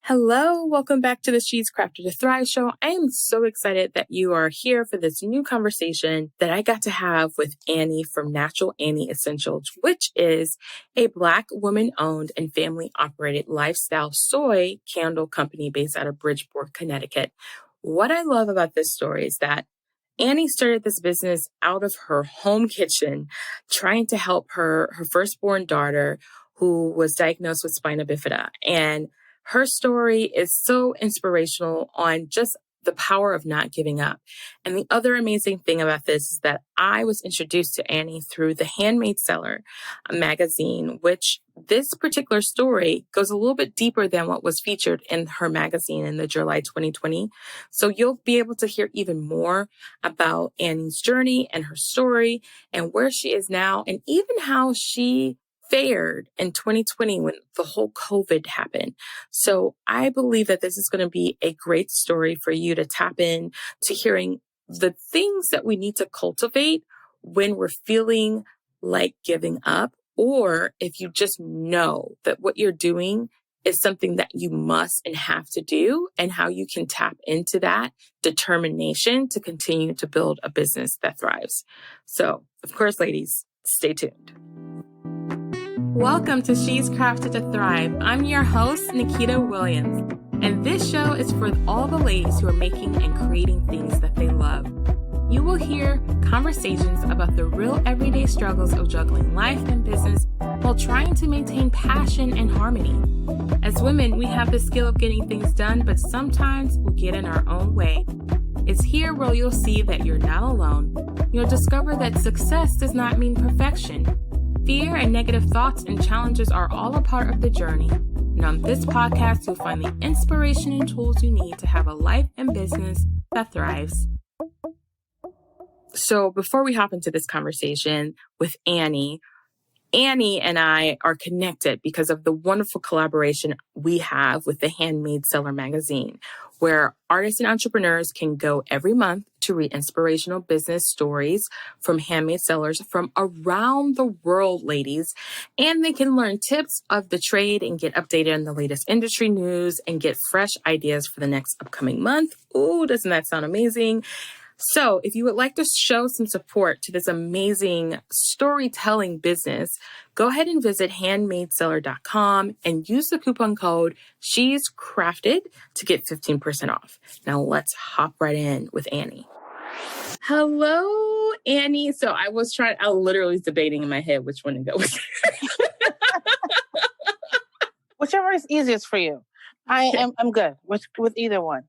Hello, welcome back to the She's Crafted to Thrive show. I am so excited that you are here for this new conversation that I got to have with Annie from NaturalAnnie Essentials, which is a Black woman-owned and family-operated lifestyle soy candle company based out of Bridgeport, Connecticut. What I love about this story is that Annie started this business out of her home kitchen, trying to help her firstborn daughter who was diagnosed with Spina Bifida. And her story is so inspirational on just the power of not giving up. And the other amazing thing about this is that I was introduced to Annie through the Handmade Seller magazine, which this particular story goes a little bit deeper than what was featured in her magazine in the July 2020. So you'll be able to hear even more about Annie's journey and her story and where she is now, and even how she fared in 2020 when the whole COVID happened. So I believe that this is going to be a great story for you to tap in to hearing the things that we need to cultivate when we're feeling like giving up, or if you just know that what you're doing is something that you must and have to do, and how you can tap into that determination to continue to build a business that thrives. So, of course, ladies, stay tuned. Welcome to She's Crafted to Thrive. I'm your host, Nikita Williams, and this show is for all the ladies who are making and creating things that they love. You will hear conversations about the real everyday struggles of juggling life and business while trying to maintain passion and harmony. As women, we have the skill of getting things done, but sometimes we get in our own way. It's here where you'll see that you're not alone. You'll discover that success does not mean perfection. Fear and negative thoughts and challenges are all a part of the journey. And on this podcast, you'll find the inspiration and tools you need to have a life and business that thrives. So before we hop into this conversation with Annie and I are connected because of the wonderful collaboration we have with the Handmade Seller magazine, where artists and entrepreneurs can go every month to read inspirational business stories from handmade sellers from around the world, ladies. And they can learn tips of the trade and get updated on the latest industry news and get fresh ideas for the next upcoming month. Ooh, doesn't that sound amazing? So if you would like to show some support to this amazing storytelling business, go ahead and visit handmadeseller.com and use the coupon code She's Crafted to get 15% off. Now let's hop right in with Annie. Hello, Annie. So I literally was debating in my head which one to go with. Whichever is easiest for you. I'm good with either one.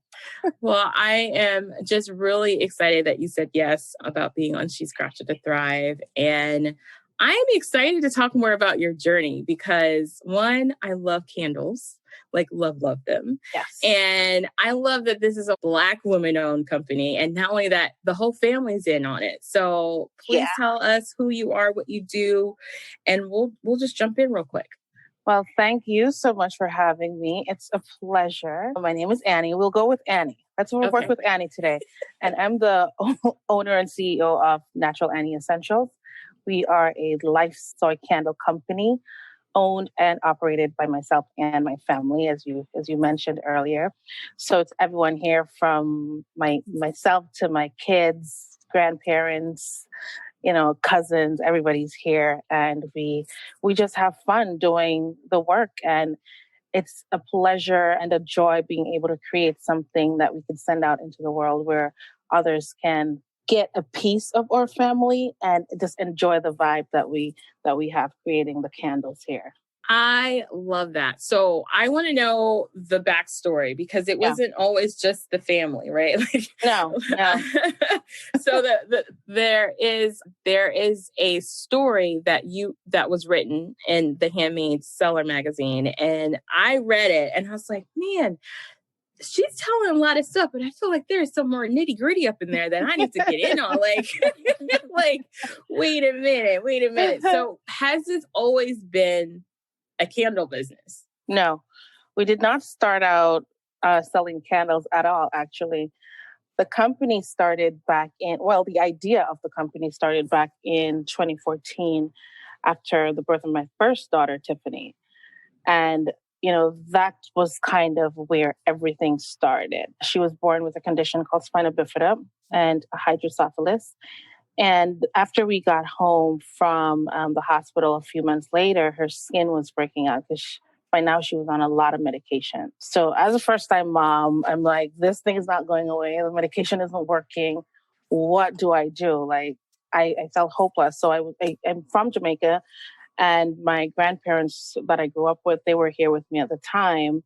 Well, I am just really excited that you said yes about being on She's Crafted to Thrive. And I'm excited to talk more about your journey because, one, I love candles, like love them. Yes. And I love that this is a Black woman-owned company. And not only that, the whole family's in on it. So please tell us who you are, what you do, and we'll just jump in real quick. Well, thank you so much for having me. It's a pleasure. My name is Annie. We'll go with Annie. Let's work with Annie today. And I'm the owner and CEO of NaturalAnnie Essentials. We are a lifestyle candle company owned and operated by myself and my family, as you mentioned earlier. So it's everyone here from myself to my kids, grandparents, cousins, everybody's here, and we just have fun doing the work, and it's a pleasure and a joy being able to create something that we can send out into the world where others can get a piece of our family and just enjoy the vibe that we have creating the candles here. I love that. So I want to know the backstory because it wasn't always just the family, right? No. So there is a story that was written in the Handmade Seller magazine, and I read it and I was like, man, she's telling a lot of stuff, but I feel like there's some more nitty gritty up in there that I need to get in on. Like, wait a minute. So has this always been a candle business? No, we did not start out selling candles at all, actually. The company started the idea of the company started back in 2014 after the birth of my first daughter, Tiffany. And that was kind of where everything started. She was born with a condition called Spina Bifida and a Hydrocephalus. And after we got home from the hospital a few months later, her skin was breaking out because by now she was on a lot of medication. So as a first-time mom, I'm like, this thing is not going away. The medication isn't working. What do I do? Like, I felt hopeless. So I'm from Jamaica, and my grandparents that I grew up with, they were here with me at the time.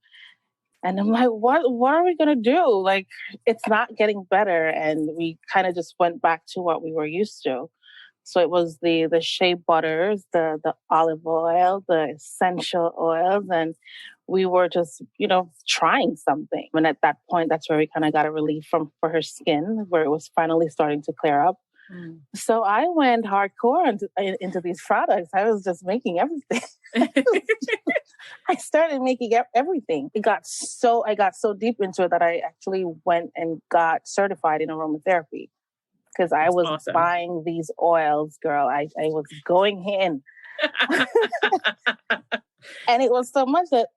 And I'm like, what are we going to do? Like, it's not getting better. And we kind of just went back to what we were used to. So it was the shea butters, the olive oil, the essential oils. And we were just, trying something. And at that point, that's where we kind of got a relief for her skin, where it was finally starting to clear up. Mm. So I went hardcore into these products. I was just making everything. I started making everything. I got so deep into it that I actually went and got certified in aromatherapy because I was awesome. Buying these oils, girl. I was going in. And it was so much that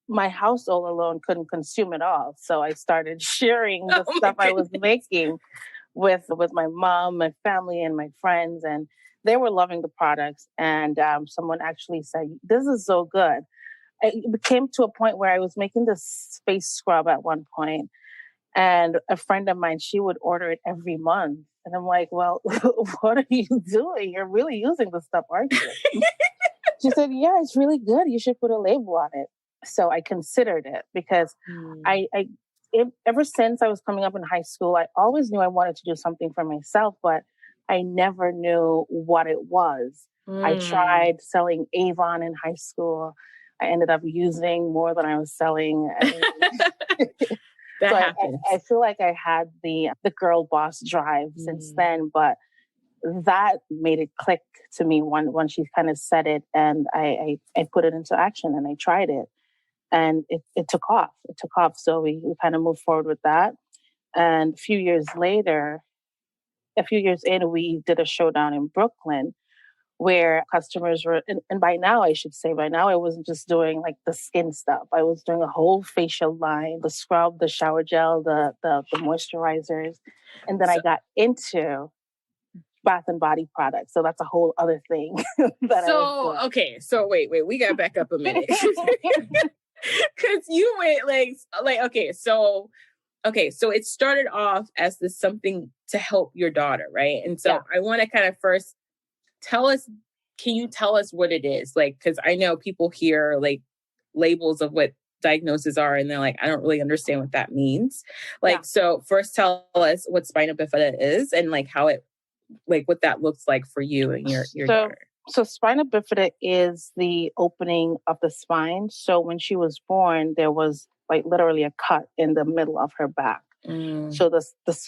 my household alone couldn't consume it all. So I started sharing the stuff I was making with my mom, my family, and my friends. And they were loving the products. And someone actually said, this is so good. It came to a point where I was making this face scrub at one point, and a friend of mine, she would order it every month. And I'm like, well, what are you doing? You're really using this stuff, aren't you? She said, yeah, it's really good. You should put a label on it. So I considered it because ever since I was coming up in high school, I always knew I wanted to do something for myself, but I never knew what it was. I tried selling Avon in high school. I ended up using more than I was selling. So I feel like I had the girl boss drive since then, but that made it click to me when she kind of said it, and I put it into action and I tried it, and it took off. It took off. So we kind of moved forward with that. And a few years in, we did a show down in Brooklyn where customers were, and by now I wasn't just doing like the skin stuff. I was doing a whole facial line, the scrub, the shower gel, the moisturizers. And then I got into bath and body products. So that's a whole other thing. Okay. So wait, we got to back up a minute. Cause you went so it started off as this something to help your daughter, right? And so I want to kind of first can you tell us what it is? Like, cause I know people hear like labels of what diagnoses are and they're like, I don't really understand what that means. So first tell us what Spina Bifida is and like how it, like what that looks like for you and your daughter. So Spina Bifida is the opening of the spine. So when she was born, there was like literally a cut in the middle of her back. So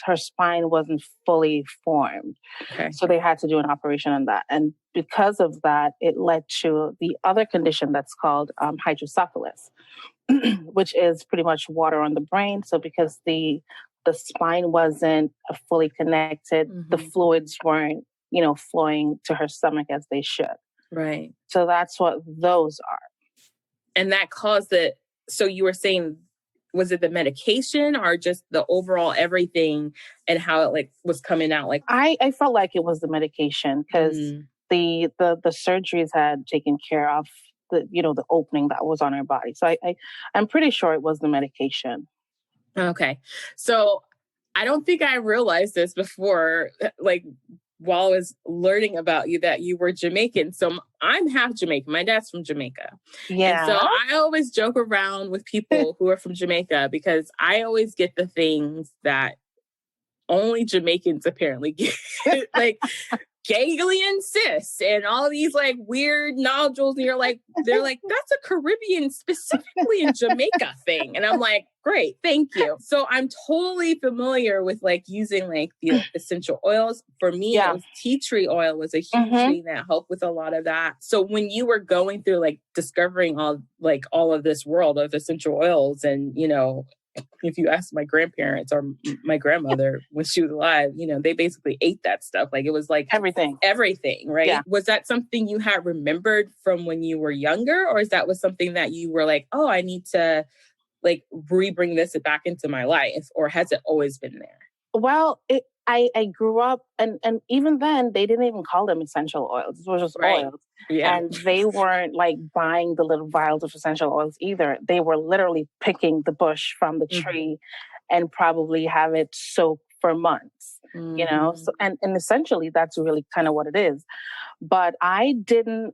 her spine wasn't fully formed. Okay. So they had to do an operation on that. And because of that, it led to the other condition that's called hydrocephalus, which is pretty much water on the brain. So because the spine wasn't fully connected, the fluids weren't, flowing to her stomach as they should. Right. So that's what those are. And that caused it. So you were saying, was it the medication or just the overall everything and how it like was coming out? Like I felt like it was the medication because the surgeries had taken care of the opening that was on her body. So I'm pretty sure it was the medication. Okay. So I don't think I realized this before, like while I was learning about you, that you were Jamaican. So I'm half Jamaican. My dad's from Jamaica. Yeah. And so I always joke around with people who are from Jamaica because I always get the things that only Jamaicans apparently get. Like ganglion cysts and all these like weird nodules. And they're like, that's a Caribbean, specifically in Jamaica thing. And I'm like, great, thank you. So I'm totally familiar with like using like the essential oils. For me, it was tea tree oil was a huge thing that helped with a lot of that. So when you were going through like discovering all of this world of essential oils and, if you ask my grandparents or my grandmother when she was alive, they basically ate that stuff. Like it was like everything, right? Yeah. Was that something you had remembered from when you were younger? Or is that was something that you were like, oh, I need to like re-bring this back into my life? Or has it always been there? Well, I grew up and even then they didn't even call them essential oils. It was just oils. Yeah. And they weren't like buying the little vials of essential oils either. They were literally picking the bush from the tree and probably have it soaked for months, So, and essentially that's really kind of what it is. But I didn't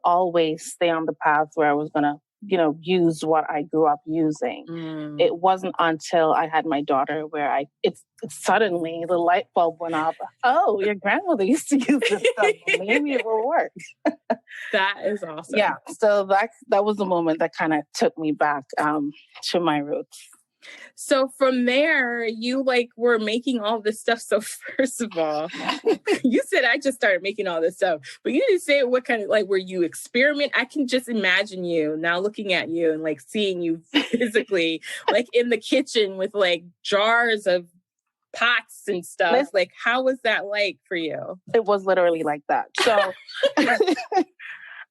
always stay on the path where I was going to use what I grew up using. It wasn't until I had my daughter where it's suddenly the light bulb went up. Oh, your grandmother used to use this stuff. Maybe it will work. That is awesome. Yeah. So that was the moment that kind of took me back to my roots. So from there, you like were making all this stuff. So first of all, you said I just started making all this stuff, but you didn't say what kind of like were you experiment? I can just imagine you now looking at you and like seeing you physically like in the kitchen with like jars of pots and stuff. Like how was that like for you? It was literally like that. So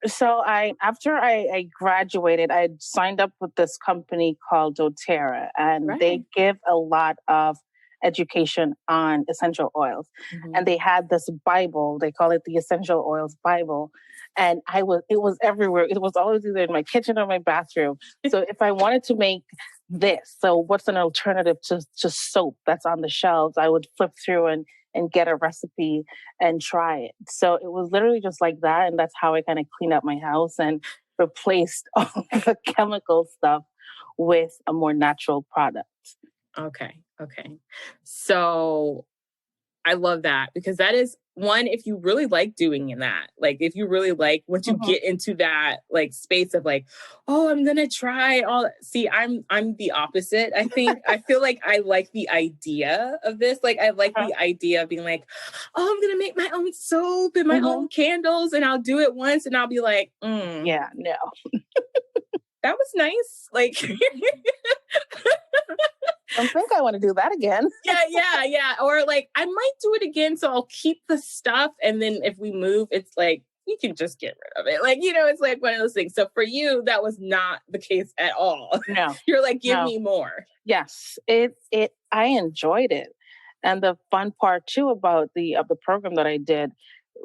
So after I graduated, I signed up with this company called doTERRA, and they give a lot of education on essential oils. And they had this Bible, they call it the Essential Oils Bible. And it was everywhere. It was always either in my kitchen or my bathroom. So if I wanted to make this, so what's an alternative to soap that's on the shelves, I would flip through and get a recipe and try it. So it was literally just like that. And that's how I kind of cleaned up my house and replaced all the chemical stuff with a more natural product. Okay. So I love that because that is one, if you really like doing that, like if you really like, once you get into that like space of like, oh, I'm going to try all, see, I'm the opposite. I think, I feel like I like the idea of this. Like I like the idea of being like, oh, I'm going to make my own soap and my own candles and I'll do it once and I'll be like, yeah, no. That was nice. Like, I don't think I want to do that again. Yeah. Or like, I might do it again. So I'll keep the stuff. And then if we move, it's like, you can just get rid of it. Like, it's like one of those things. So for you, that was not the case at all. No. You're like, give me more. Yes. I enjoyed it. And the fun part too about the program that I did,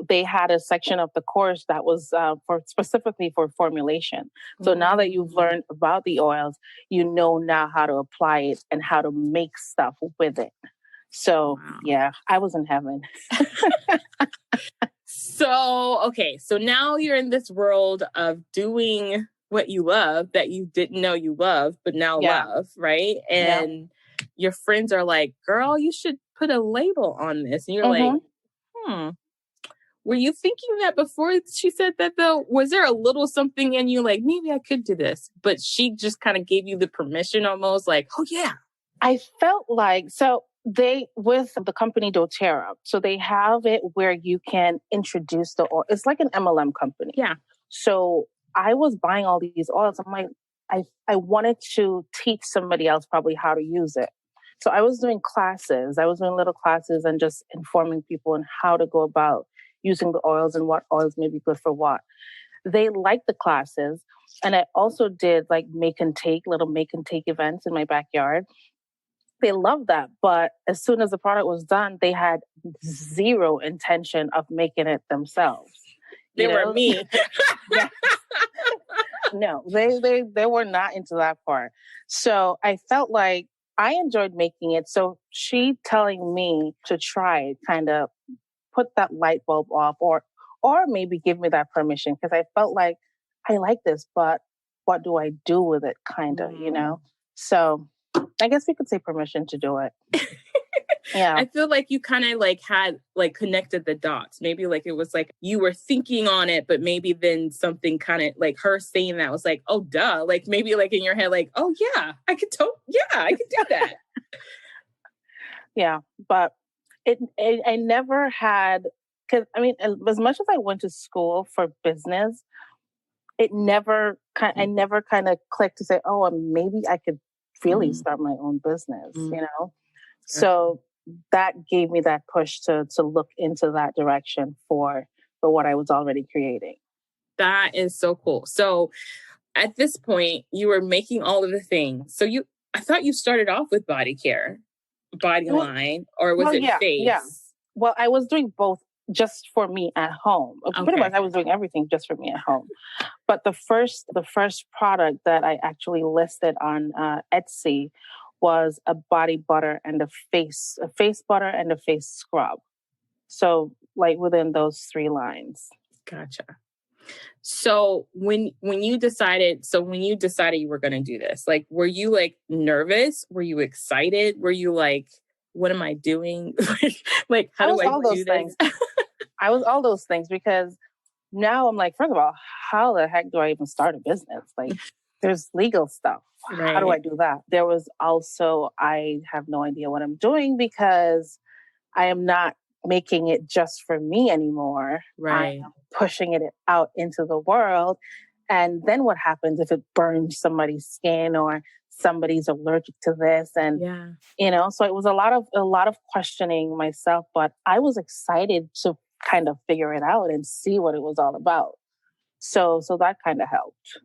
they had a section of the course that was specifically for formulation. So now that you've learned about the oils, you know now how to apply it and how to make stuff with it. So yeah, I was in heaven. So now you're in this world of doing what you love that you didn't know you loved, but now love, right? And your friends are like, girl, you should put a label on this. And you're like, Were you thinking that before she said that though? Was there a little something in you like, maybe I could do this, but she just kind of gave you the permission almost like, oh yeah. I felt like, so with the company doTERRA, so they have it where you can introduce the oil. It's like an MLM company. Yeah. So I was buying all these oils. I'm like, I wanted to teach somebody else probably how to use it. So I was doing classes. I was doing little classes and just informing people on how to go about using the oils and what oils may be good for what. They liked the classes. And I also did like make and take events in my backyard. They loved that. But as soon as the product was done, they had zero intention of making it themselves. They were me. No, they were not into that part. So I felt like I enjoyed making it. So she telling me to try it kind of put that light bulb off or maybe give me that permission because I felt like I like this, but what do I do with it? Kind of, So I guess we could say permission to do it. Yeah. I feel like you kind of like had like connected the dots. Maybe like it was like you were thinking on it, but maybe then something kind of like her saying that was like, oh, duh. Like maybe like in your head, like, oh yeah, I could do that. Yeah. But I never had, because I mean, as much as I went to school for business, I never kind of clicked to say, oh, maybe I could really Mm. start my own business, Mm. you know? So that gave me that push to look into that direction for what I was already creating. That is so cool. So at this point, you were making all of the things. So I thought you started off with body care, body Well, line, or was well, it yeah, yeah. face? Well, I was doing both just for me at home. Pretty much Okay. I was doing everything just for me at home. But the first product that I actually listed on Etsy was a body butter and a face butter and a face scrub. So like within those three lines. Gotcha. So when you decided you were going to do this, like, were you like nervous? Were you excited? Were you like, what am I doing? like, how I do was I all those do this? things. I was all those things because now I'm like, first of all, how the heck do I even start a business? Like, there's legal stuff. How do I Right. do that? There was also, I have no idea what I'm doing because I am not making it just for me anymore. I Right. am pushing it out into the world. And then what happens if it burns somebody's skin or somebody's allergic to this? And Yeah. so it was a lot of questioning myself, but I was excited to kind of figure it out and see what it was all about. So that kind of helped.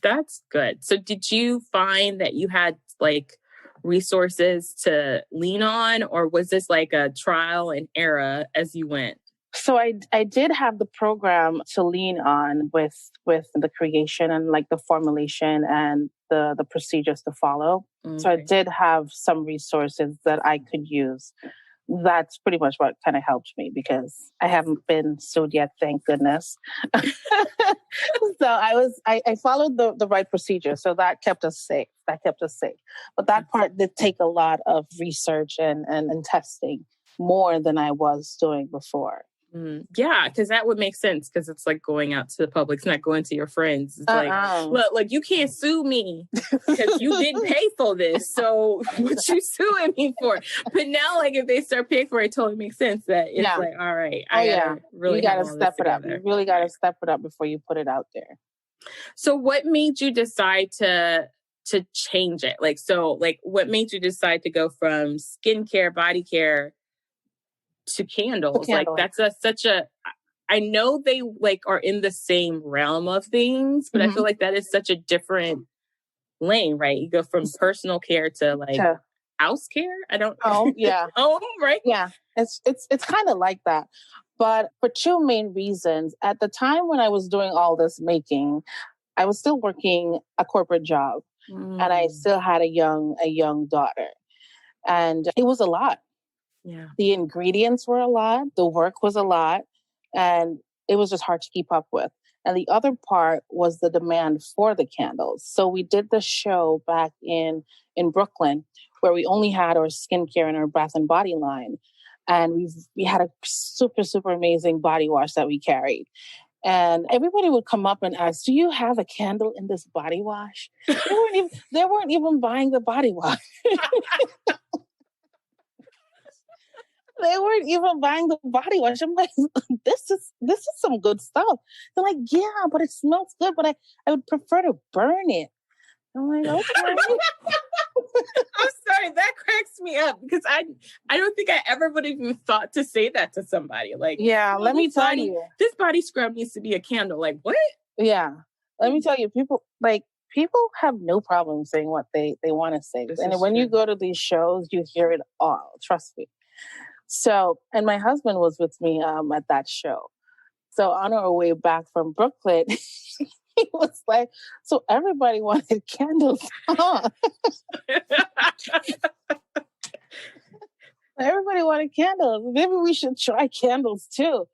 That's good. So did you find that you had like resources to lean on, or was this like a trial and error as you went? So I did have the program to lean on with the creation and like the formulation and the procedures to follow. So I Okay. did have some resources that I could use. That's pretty much what kind of helped me because I haven't been sued yet, thank goodness. So I followed the right procedure. So that kept us safe. But that part did take a lot of research and testing more than I was doing before. Yeah, because that would make sense because it's like going out to the public. It's not going to your friends. It's like, look, like you can't sue me because you didn't pay for this. So what you suing me for? But now, like if they start paying for it, it totally makes sense that it's like, all right, I gotta really you got have to all this step it up. You together. really got to step it up before you put it out there. So what made you decide to change it? Like, so like what made you decide to go from skincare, body care to candles? Like that's such a, I know they like are in the same realm of things, but I feel like that is such a different lane, right? You go from personal care to like house care. I don't. Oh yeah. Oh right. Yeah, it's kind of like that, but for two main reasons. At the time when I was doing all this making, I was still working a corporate job, and I still had a young daughter, and it was a lot. Yeah. The ingredients were a lot, the work was a lot, and it was just hard to keep up with. And the other part was the demand for the candles. So we did the show back in Brooklyn where we only had our skincare and our bath and body line. And we had a super amazing body wash that we carried. And everybody would come up and ask, "Do you have a candle in this body wash?" They weren't even buying the body wash. They weren't even buying the body wash. I'm like, this is some good stuff. They're like, yeah, but it smells good, but I would prefer to burn it. I'm like, okay. I'm sorry, that cracks me up because I don't think I ever would have even thought to say that to somebody. Like, yeah, let me tell you, this body scrub needs to be a candle. Like, what? Yeah, let me tell you, people have no problem saying what they want to say, and when you go to these shows, you hear it all. Trust me. So, and my husband was with me at that show. So on our way back from Brooklyn, he was like, "So everybody wanted candles, huh?" Everybody wanted candles. Maybe we should try candles too.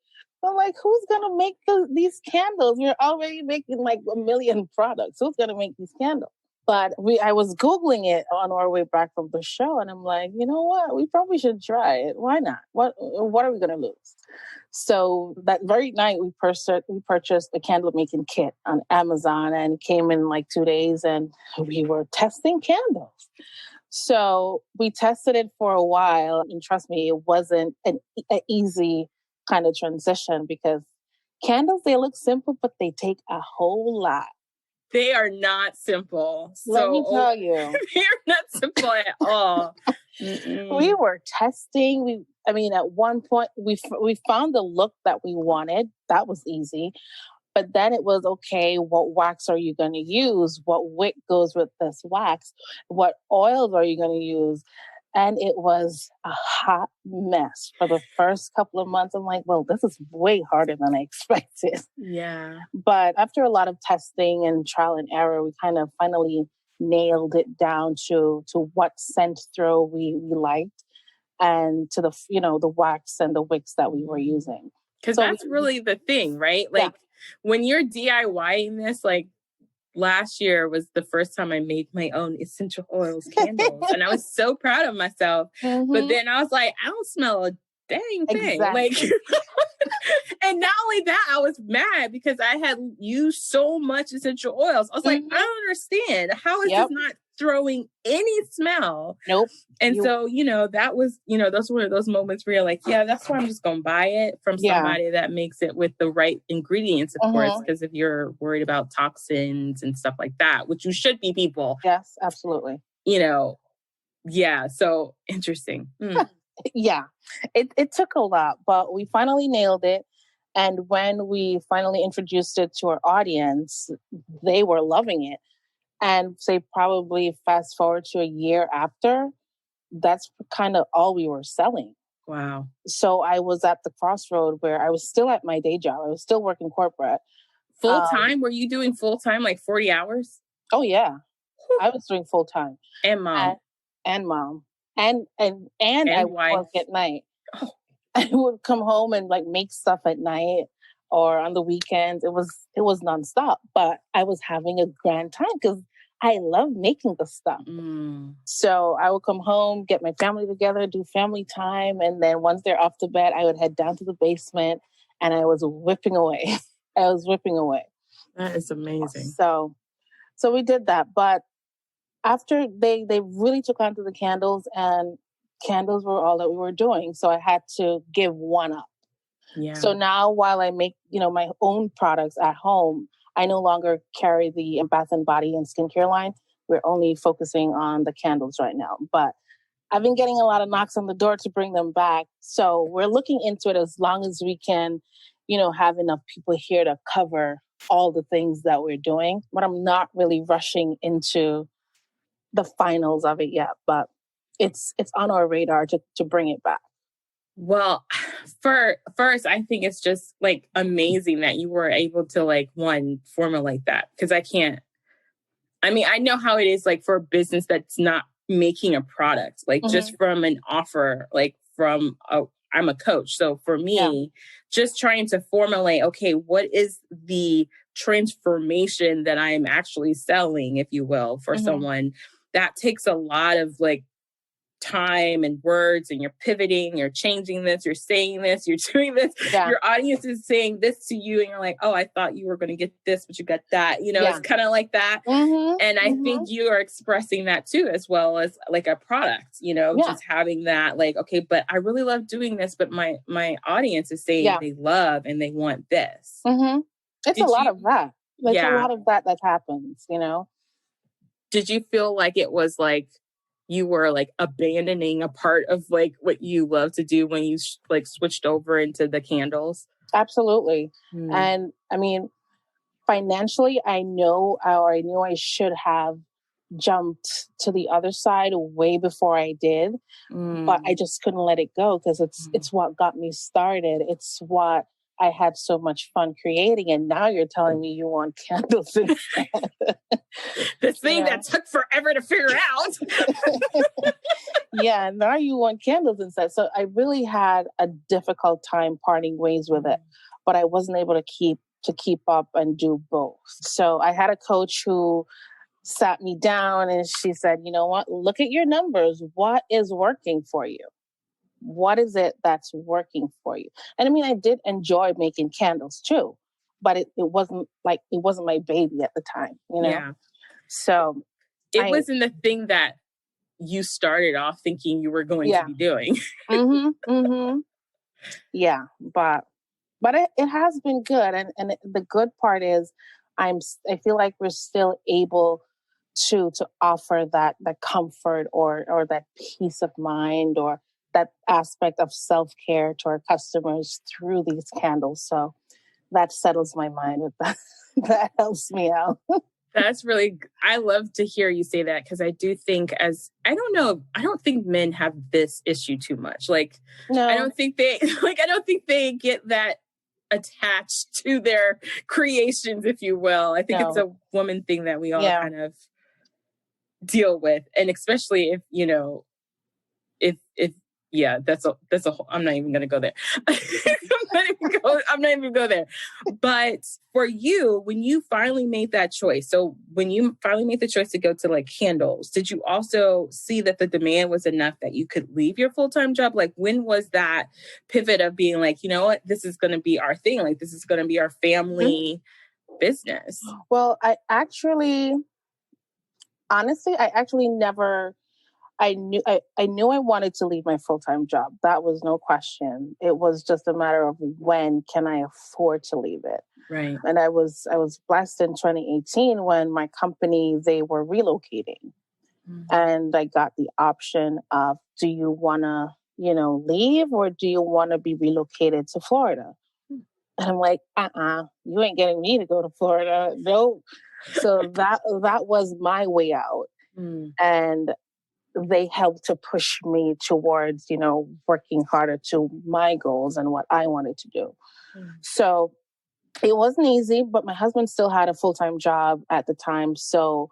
I'm like, who's gonna make these candles? We're already making like 1 million products. Who's gonna make these candles? But I was Googling it on our way back from the show, and I'm like, you know what? We probably should try it. Why not? What are we gonna lose? So that very night, we purchased a candle making kit on Amazon, and it came in like 2 days, and we were testing candles. So we tested it for a while, and trust me, it wasn't an easy kind of transition because candles, they look simple, but they take a whole lot. They are not simple. Let me tell you. They're not simple at all. Mm-mm. We were testing. At one point, we found the look that we wanted. That was easy. But then it was, okay, what wax are you going to use? What wick goes with this wax? What oils are you going to use? And it was a hot mess for the first couple of months. I'm like, well, this is way harder than I expected. Yeah. But after a lot of testing and trial and error, we kind of finally nailed it down to what scent throw we liked, and to the wax and the wicks that we were using. Because that's really the thing, right? Like when you're DIYing this, like last year was the first time I made my own essential oils candles. And I was so proud of myself. Mm-hmm. But then I was like, I don't smell a dang thing. Exactly. Like, and not only that, I was mad because I had used so much essential oils. I was like, I don't understand. How is this not throwing any smell? Nope. And so, that was, those were those moments where you're like, yeah, that's why I'm just going to buy it from somebody that makes it with the right ingredients, of course, because if you're worried about toxins and stuff like that, which you should be, people. Yes, absolutely. Yeah. So interesting. Yeah, it took a lot, but we finally nailed it. And when we finally introduced it to our audience, they were loving it. And say probably fast forward to a year after, that's kind of all we were selling. Wow. So I was at the crossroad where I was still at my day job. I was still working corporate. Full time? Were you doing full time, like 40 hours? Oh, yeah. I was doing full time. And mom. And mom. And I would work at night. Oh. I would come home and like make stuff at night or on the weekends. It was nonstop, but I was having a grand time because I love making the stuff. So I would come home, get my family together, do family time. And then once they're off to bed, I would head down to the basement and I was whipping away. That is amazing. So we did that. But after they really took on to the candles, and candles were all that we were doing. So I had to give one up. Yeah. So now while I make, my own products at home, I no longer carry the Bath and Body and skincare line. We're only focusing on the candles right now. But I've been getting a lot of knocks on the door to bring them back. So we're looking into it as long as we can, have enough people here to cover all the things that we're doing. But I'm not really rushing into the finals of it yet. But it's on our radar to bring it back. Well, first, I think it's just like amazing that you were able to like formulate that, because I know how it is like for a business that's not making a product, like just from an offer, like I'm a coach. So for me, just trying to formulate, okay, what is the transformation that I am actually selling, if you will, for someone, that takes a lot of like time and words, and you're pivoting, you're changing this, you're saying this, you're doing this. Your audience is saying this to you, and you're like, oh, I thought you were going to get this, but you got that. It's kind of like that. And I think you are expressing that too, as well as like a product, just having that like, okay, but I really love doing this, but my audience is saying they love and they want this. It's a lot of that. There's a lot of that happens, Did you feel like it was like you were like abandoning a part of like what you love to do when you like switched over into the candles? Absolutely. And financially, I knew I should have jumped to the other side way before I did, but I just couldn't let it go because it's what got me started. It's what I had so much fun creating, and now you're telling me you want candles instead. The thing that took forever to figure out. Yeah, now you want candles instead. So I really had a difficult time parting ways with it, but I wasn't able to keep up and do both. So I had a coach who sat me down and she said, you know what, look at your numbers. What is working for you? What is it that's working for you? And I did enjoy making candles too, but it wasn't my baby at the time, Yeah. So it wasn't the thing that you started off thinking you were going to be doing. Yeah, but it has been good, and the good part is I feel like we're still able to offer that comfort or that peace of mind or that aspect of self-care to our customers through these candles. So that settles my mind with that. That helps me out. That's really, I love to hear you say that because I do think I don't know, I don't think men have this issue too much. Like, No. I don't think they get that attached to their creations, if you will. I think it's a woman thing that we all kind of deal with. And especially if, if that's a whole, I'm not even going to go there. I'm not even go there. But for you, when you finally made that choice, so when you finally made the choice to go to like candles, did you also see that the demand was enough that you could leave your full-time job? Like, when was that pivot of being like, you know what, this is going to be our thing. Like, this is going to be our family business. Well, honestly, I actually never, I knew I wanted to leave my full-time job. That was no question. It was just a matter of when can I afford to leave it. Right. And I was blessed in 2018 when my company, they were relocating. Mm-hmm. And I got the option of, do you want to, leave, or do you want to be relocated to Florida? And I'm like, you ain't getting me to go to Florida. No. So that was my way out. And they helped to push me towards, working harder to my goals and what I wanted to do. So it wasn't easy, but my husband still had a full-time job at the time. So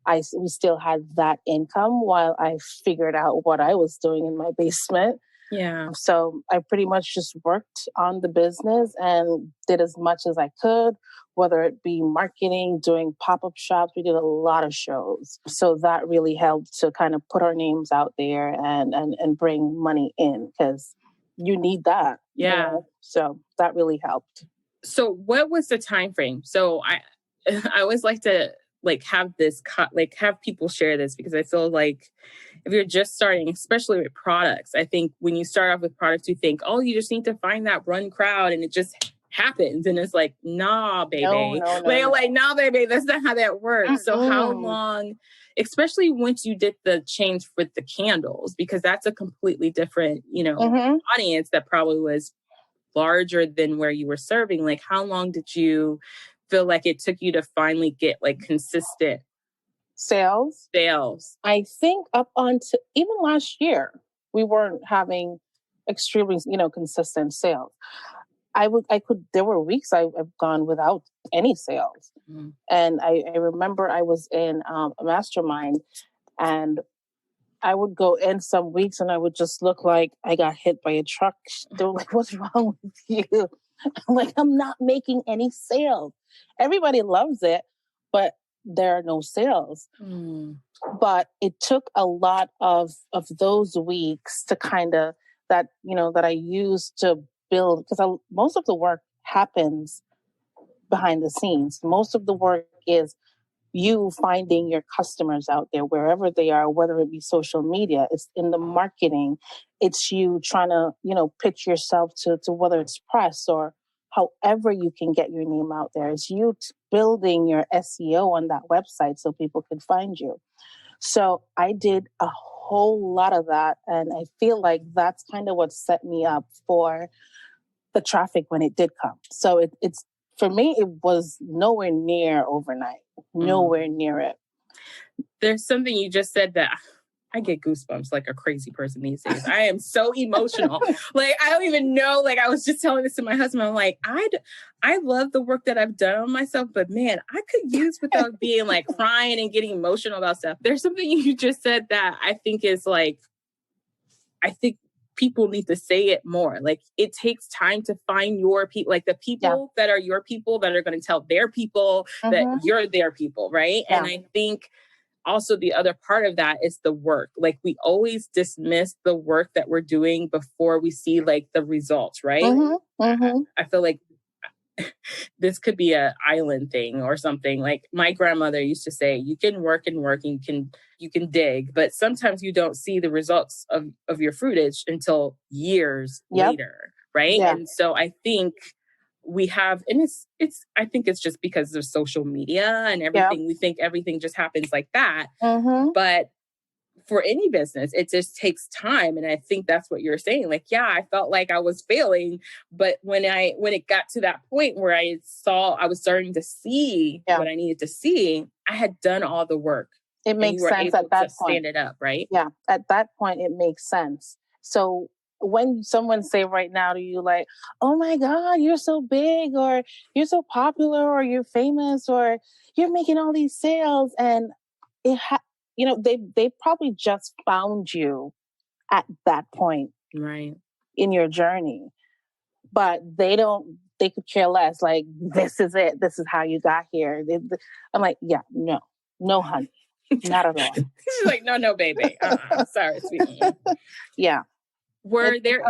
we still had that income while I figured out what I was doing in my basement. Yeah. So I pretty much just worked on the business and did as much as I could, whether it be marketing, doing pop-up shops. We did a lot of shows. So that really helped to kind of put our names out there and bring money in, because you need that. Yeah. So that really helped. So what was the time frame? So I always like to have this, have people share this, because I feel like if you're just starting, especially with products, I think when you start off with products, you think, oh, you just need to find that run crowd and it just happens. And it's like, nah, baby. No. Nah, baby, that's not how that works. Mm-hmm. So how long, especially once you did the change with the candles, because that's a completely different, audience that probably was larger than where you were serving. Like, how long did you feel like it took you to finally get consistent sales? I think up until even last year, we weren't having extremely, consistent sales. There were weeks I've gone without any sales. Mm. And I remember I was in a mastermind, and I would go in some weeks and I would just look like I got hit by a truck. They're like, what's wrong with you? I'm like, I'm not making any sales. Everybody loves it, but there are no sales. Mm. But it took a lot of those weeks to kind of that I used to build, because most of the work happens behind the scenes. Most of the work is you finding your customers out there, wherever they are, whether it be social media, it's in the marketing, it's you trying to, pitch yourself to whether it's press or however you can get your name out there. It's you building your SEO on that website so people can find you. So I did a whole lot of that. And I feel like that's kind of what set me up for the traffic when it did come. So it's for me, it was nowhere near overnight. Nowhere near it. There's something you just said that I get goosebumps like a crazy person these days. I am so emotional. I don't even know. I was just telling this to my husband. I'm like, I love the work that I've done on myself, but man, I could use without being crying and getting emotional about stuff. There's something you just said that I think is I think people need to say it more. It takes time to find your people, the people that are your people that are going to tell their people that you're their people, right? Yeah. And I think also the other part of that is the work. We always dismiss the work that we're doing before we see the results, right? Mm-hmm. Mm-hmm. I feel like this could be an island thing or something. My grandmother used to say, you can work and work and you can dig, but sometimes you don't see the results of your fruitage until years later, right? Yeah. And so I think we have, and I think it's just because of social media and everything. We think everything just happens like that. But for any business, it just takes time. And I think that's what you're saying. Like, yeah, I felt like I was failing. But when it got to that point where I was starting to see what I needed to see, I had done all the work. It makes sense at that point. Stand it up, right? Yeah. At that point, it makes sense. So when someone say right now to you, like, oh my God, you're so big, or you're so popular, or you're famous, or you're making all these sales, and they probably just found you at that point, right, in your journey, but they could care less. Like, this is it. This is how you got here. I'm like, yeah, no, honey, not at all. She's like, no, baby. Sorry, sweetie. Yeah. Were there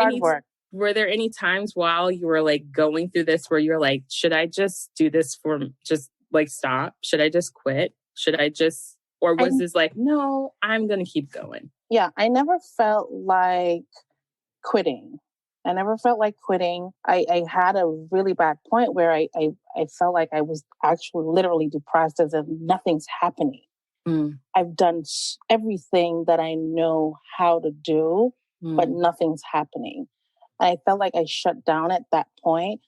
any times while you were like going through this where you're like, should I just do this just like stop? Should I just quit? Or was this like, no, I'm going to keep going? Yeah, I never felt like quitting. I had a really bad point where I felt like I was actually literally depressed, as if nothing's happening. I've done everything that I know how to do, but nothing's happening. I felt like I shut down at that point,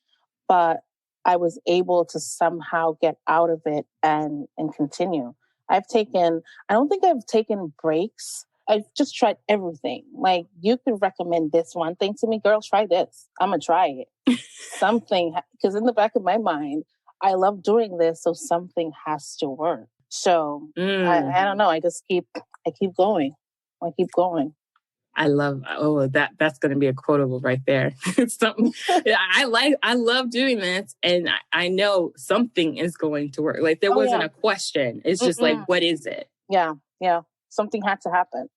but I was able to somehow get out of it and continue. I don't think I've taken breaks. I've just tried everything. Like, you could recommend this one thing to me, girl, try this. I'm going to try it. Because in the back of my mind, I love doing this, so something has to work. So I don't know. I keep going. I love, that's going to be a quotable right there. It's something I love doing this, and I know something is going to work. Like, there wasn't a question. It's just like, what is it? Yeah. Something had to happen.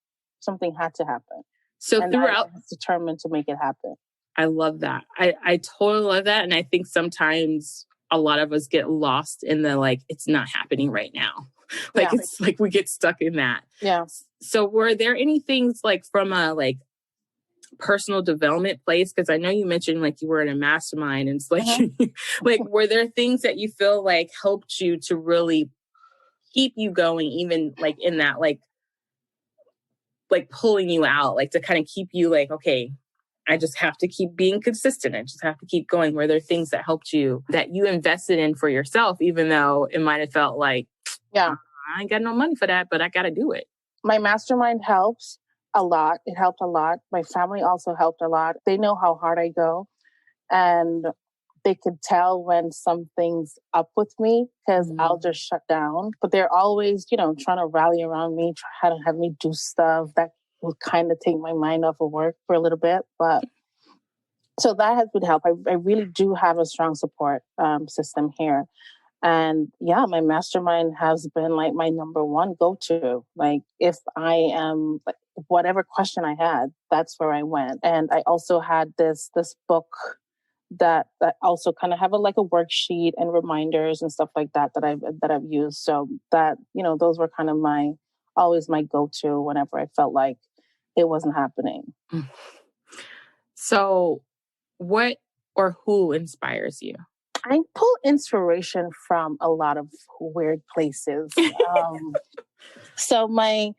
So and throughout, I was determined to make it happen. I love that. I totally love that. And I think sometimes a lot of us get lost in the, like, it's not happening right now. Like, it's like we get stuck in that. Yeah. So were there any things like from a like personal development place? Because I know you mentioned like you were in a mastermind, and it's like, like, were there things that you feel like helped you to really keep you going, even like in that, like pulling you out, like to kind of keep you like, okay, I just have to keep being consistent. I just have to keep going. Were there things that helped you, that you invested in for yourself, even though it might have felt like, I ain't got no money for that, but I got to do it? My mastermind helps a lot. It helped a lot. My family also helped a lot. They know how hard I go, and they could tell when something's up with me, because I'll just shut down. But they're always, trying to rally around me, try to have me do stuff that will kind of take my mind off of work for a little bit. But so that has been help. I really do have a strong support system here. And yeah, my mastermind has been like my number one go-to. Like, if I am, like, whatever question I had, that's where I went. And I also had this book that also kind of have a worksheet and reminders and stuff like that I've used. So that, those were kind of always my go-to whenever I felt like it wasn't happening. So what or who inspires you? I pull inspiration from a lot of weird places. So my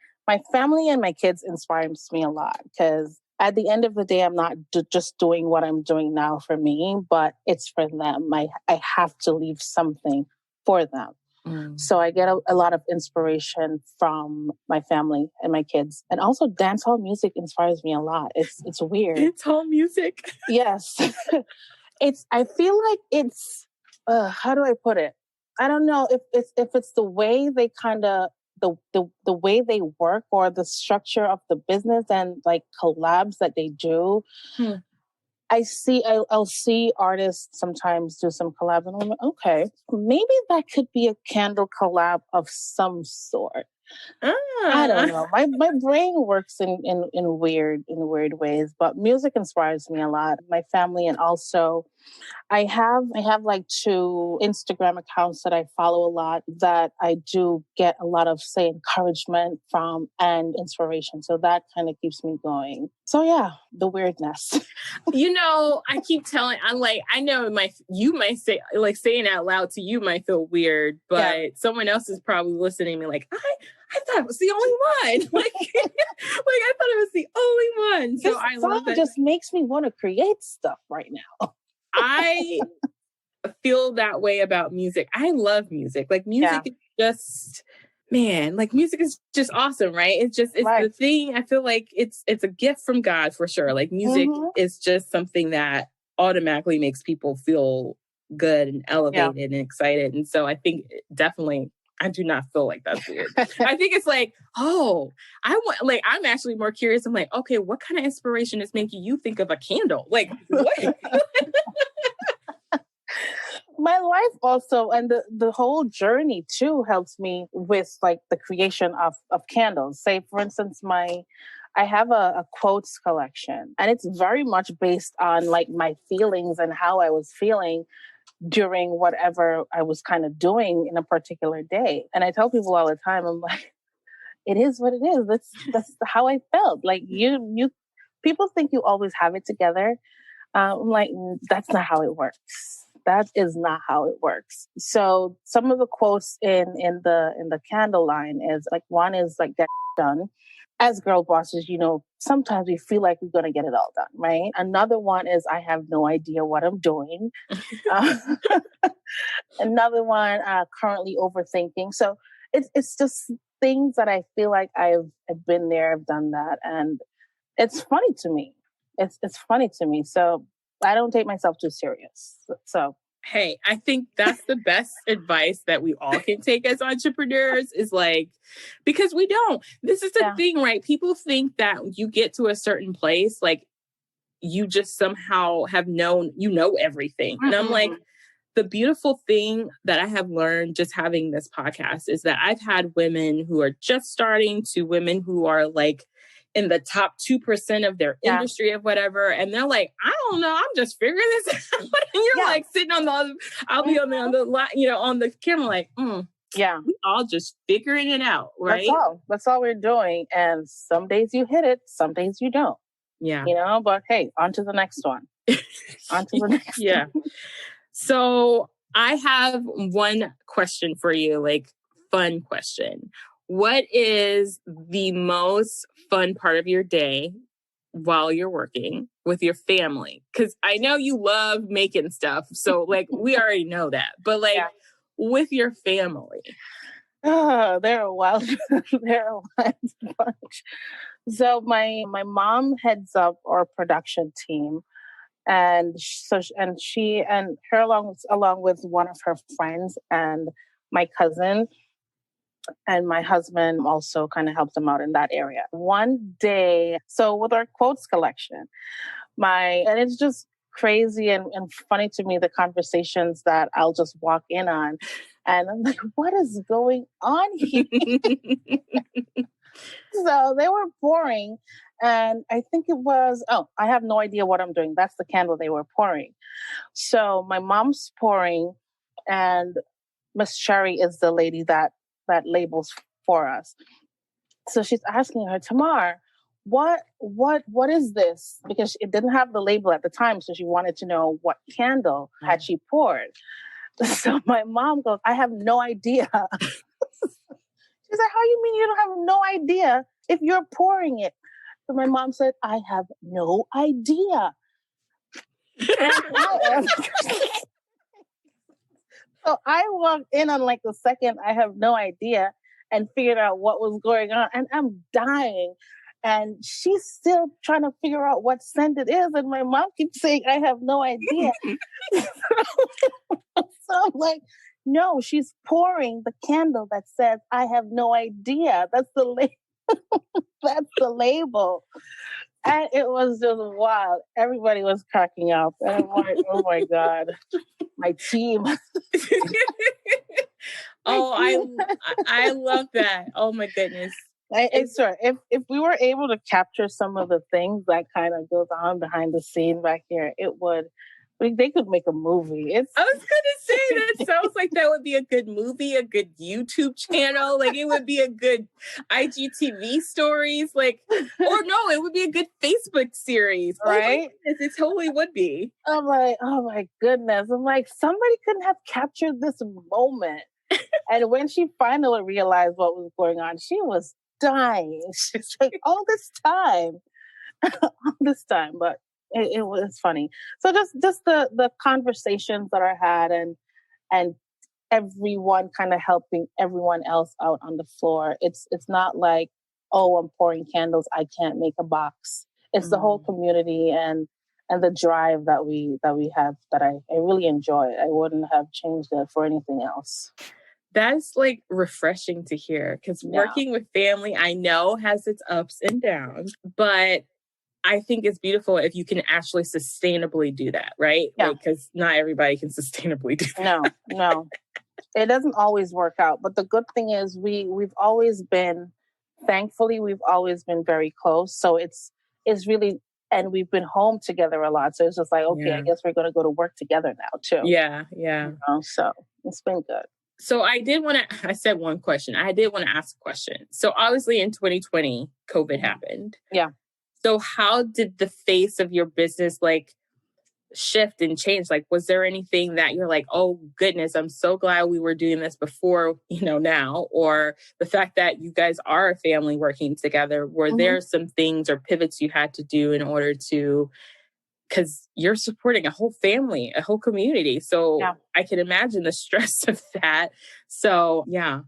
family and my kids inspires me a lot, because at the end of the day, I'm not just doing what I'm doing now for me, but it's for them. I have to leave something for them. So I get a lot of inspiration from my family and my kids. And also dancehall music inspires me a lot. It's weird. Dancehall music? Yes. I feel like it's, how do I put it? I don't know if it's the way they kind of, the way they work, or the structure of the business and like collabs that they do. I'll see artists sometimes do some collab, and I'm like, okay, maybe that could be a candle collab of some sort. I don't know. My brain works in weird ways, but music inspires me a lot. My family, and also I have like two Instagram accounts that I follow a lot that I do get a lot of, say, encouragement from and inspiration. So that kind of keeps me going. So yeah, the weirdness. I keep telling, I'm like, I know you might say, like, saying out loud to you might feel weird, but someone else is probably listening to me like, I thought it was the only one. Like, I thought it was the only one. So I love that. It just makes me want to create stuff right now. I feel that way about music. I love music. Like, music is just, man, like, music is just awesome, right? It's the thing. I feel like it's a gift from God for sure. Like, music is just something that automatically makes people feel good and elevated and excited. And so I think definitely, I do not feel like that's weird. I think it's like, I'm actually more curious. I'm like, okay, what kind of inspiration is making you think of a candle? Like, what? My life also, and the whole journey too, helps me with like the creation of candles. Say, for instance, I have a quotes collection, and it's very much based on like my feelings and how I was feeling during whatever I was kind of doing in a particular day. And I tell people all the time, I'm like, it is what it is. That's how I felt. Like you people think you always have it together. I'm like, that's not how it works. That is not how it works. So some of the quotes in the candle line is like, one is like, get done. As girl bosses, sometimes we feel like we're going to get it all done, right? Another one is, I have no idea what I'm doing. Another one, currently overthinking. So it's just things that I feel like I've been there, I've done that. And it's funny to me. It's funny to me. So I don't take myself too serious. So, hey, I think that's the best advice that we all can take as entrepreneurs is like, because we don't. This is the thing, right? People think that you get to a certain place, like you just somehow have known, everything. And I'm like, the beautiful thing that I have learned just having this podcast is that I've had women who are just starting to women who are like in the top 2% of their industry of whatever. And they're like, I don't know, I'm just figuring this out. And you're like sitting on I'll be on the camera like, we all just figuring it out, right? That's all we're doing. And some days you hit it, some days you don't. Yeah. But hey, on to the next one. On to the next one. So I have one question for you, like fun question. What is the most fun part of your day while you're working with your family? Because I know you love making stuff. So like, we already know that. But like with your family. Oh, they're a wild bunch. So my mom heads up our production team. And she and her along with one of her friends and my cousin and my husband also kind of helped them out in that area. One day, so with our quotes collection, and it's just crazy and funny to me, the conversations that I'll just walk in on. And I'm like, what is going on here? So they were pouring. And I think it was, I have no idea what I'm doing. That's the candle they were pouring. So my mom's pouring, and Miss Sherry is the lady that labels for us. So she's asking her, Tamar, what is this? Because it didn't have the label at the time. So she wanted to know what candle had she poured. So my mom goes, I have no idea. She's like, how you mean you don't have no idea if you're pouring it? So my mom said, I have no idea. So I walked in on like the second, I have no idea, and figured out what was going on. And I'm dying. And she's still trying to figure out what scent it is. And my mom keeps saying, I have no idea. So I'm like, no, she's pouring the candle that says, I have no idea. That's the label. That's the label. And it was just wild. Everybody was cracking up. And I'm like, oh my God, my team. I love that. Oh my goodness. If we were able to capture some of the things that kind of goes on behind the scene back here, it would They could make a movie. I was going to say that sounds like that would be a good movie, a good YouTube channel. Like it would be a good IGTV stories. Like, or no, it would be a good Facebook series. Right? Oh my goodness, it totally would be. I'm like, oh my goodness. I'm like, somebody couldn't have captured this moment. And when she finally realized what was going on, she was dying. She's like, all this time. But it was funny. So just the conversations that are had and everyone kind of helping everyone else out on the floor. It's not like, oh, I'm pouring candles, I can't make a box. It's the whole community and the drive that we have that I really enjoy. I wouldn't have changed it for anything else. That's like refreshing to hear because working with family, I know has its ups and downs, but I think it's beautiful if you can actually sustainably do that, right? Yeah. Because not everybody can sustainably do that. No. It doesn't always work out. But the good thing is we've always been, thankfully, we've always been very close. So it's really, and we've been home together a lot. So it's just like, okay, I guess we're going to go to work together now too. Yeah. You know, so it's been good. So I said one question. I did want to ask a question. So obviously in 2020, COVID happened. Yeah. So how did the face of your business like shift and change? Like, was there anything that you're like, oh goodness, I'm so glad we were doing this before, now, or the fact that you guys are a family working together, were there some things or pivots you had to do in order to, because you're supporting a whole family, a whole community. So I can imagine the stress of that. So, yeah.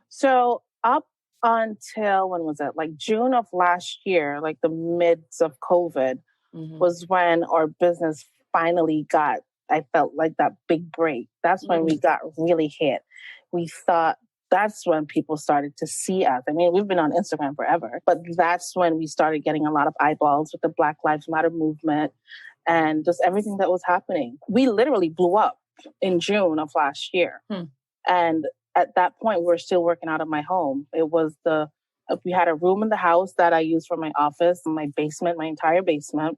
So up until, when was it? Like June of last year, like the midst of COVID was when our business finally got, I felt like that big break. That's when we got really hit. We thought that's when people started to see us. I mean, we've been on Instagram forever, but that's when we started getting a lot of eyeballs with the Black Lives Matter movement and just everything that was happening. We literally blew up in June of last year. And at that point, we were still working out of my home. It was we had a room in the house that I used for my office, my basement, my entire basement.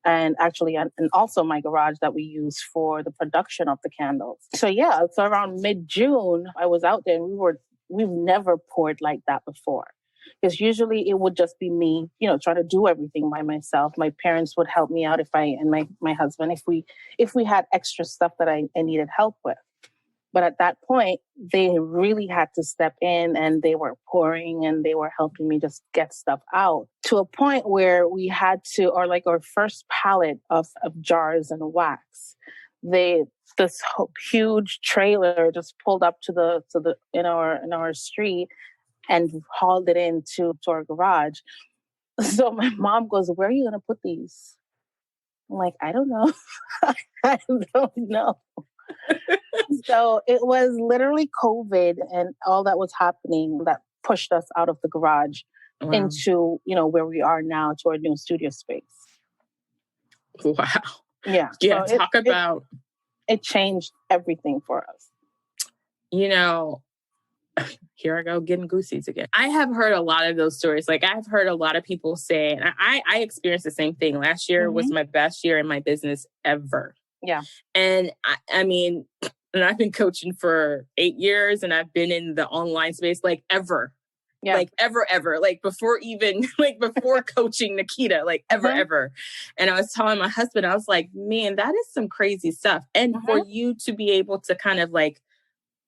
And actually, and also my garage that we use for the production of the candles. So around mid-June, I was out there and we've never poured like that before. Because usually it would just be me, trying to do everything by myself. My parents would help me out and my husband, if we had extra stuff that I needed help with. But at that point, they really had to step in and they were pouring and they were helping me just get stuff out to a point where we had to, or like our first pallet of jars and wax, this huge trailer just pulled up to in our street and hauled it into our garage. So my mom goes, "Where are you going to put these?" I'm like, "I don't know." I don't know. So it was literally COVID and all that was happening that pushed us out of the garage into, where we are now, to our new studio space. Wow. Yeah. Yeah. So talk about. It changed everything for us. Here I go getting goosies again. I have heard a lot of those stories. Like I've heard a lot of people say, and I experienced the same thing. Last year was my best year in my business ever. Yeah. And I mean, and I've been coaching for 8 years and I've been in the online space like ever. Yeah. Like ever. Like before coaching Nikita, like ever. And I was telling my husband, I was like, man, that is some crazy stuff. And for you to be able to kind of like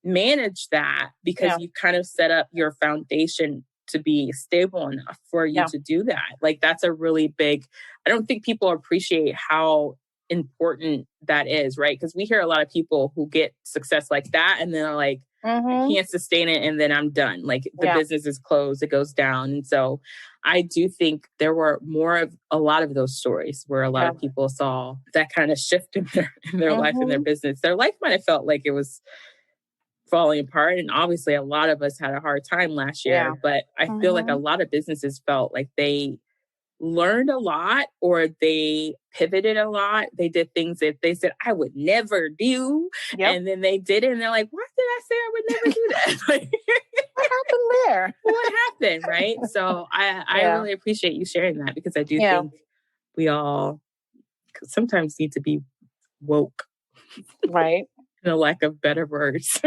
manage that because you kind of set up your foundation to be stable enough for you to do that. Like that's a really big, I don't think people appreciate how important that is, right? Because we hear a lot of people who get success like that and then are like, I can't sustain it and then I'm done. Like the business is closed, it goes down. And so I do think there were a lot of those stories where a lot of people saw that kind of shift in their life and their business. Their life might have felt like it was falling apart. And obviously a lot of us had a hard time last year, but I feel like a lot of businesses felt like they learned a lot or they pivoted a lot. They did things that they said, I would never do. Yep. And then they did it and they're like, why did I say I would never do that? Like, what happened there? What happened, right? So I really appreciate you sharing that because I do think we all sometimes need to be woke, Right. in a lack of better words.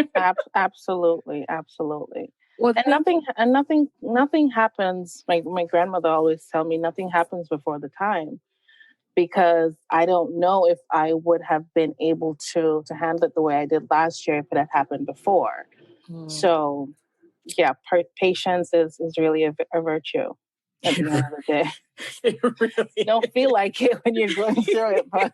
Absolutely. Absolutely. Well, Nothing happens. My grandmother always tell me nothing happens before the time, because I don't know if I would have been able to handle it the way I did last year if it had happened before. So yeah, patience is really a virtue at the end of the day. It really You don't feel like it when you're going through it, but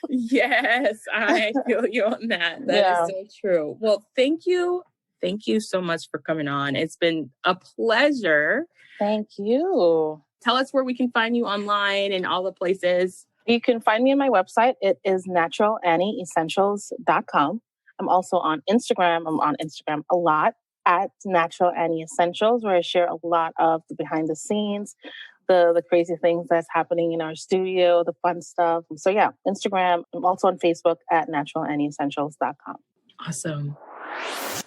yes, I feel you on that. That is so true. Well, thank you. Thank you so much for coming on. It's been a pleasure. Thank you. Tell us where we can find you online and all the places. You can find me on my website. It is NaturalAnnieEssentials.com. I'm also on Instagram. I'm on Instagram a lot at NaturalAnnie Essentials, where I share a lot of the behind the scenes, the crazy things that's happening in our studio, the fun stuff. So yeah, Instagram. I'm also on Facebook at NaturalAnnieEssentials.com. Awesome.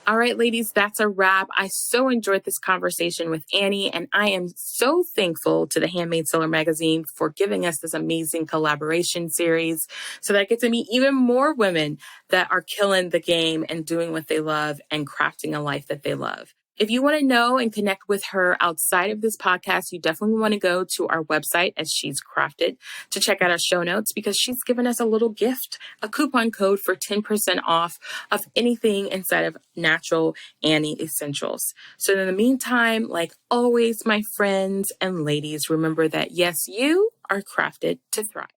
All right, ladies, that's a wrap. I so enjoyed this conversation with Annie, and I am so thankful to the Handmade Seller magazine for giving us this amazing collaboration series so that I get to meet even more women that are killing the game and doing what they love and crafting a life that they love. If you want to know and connect with her outside of this podcast, you definitely want to go to our website as She's Crafted to check out our show notes, because she's given us a little gift, a coupon code for 10% off of anything inside of Natural Annie Essentials. So in the meantime, like always, my friends and ladies, remember that yes, you are crafted to thrive.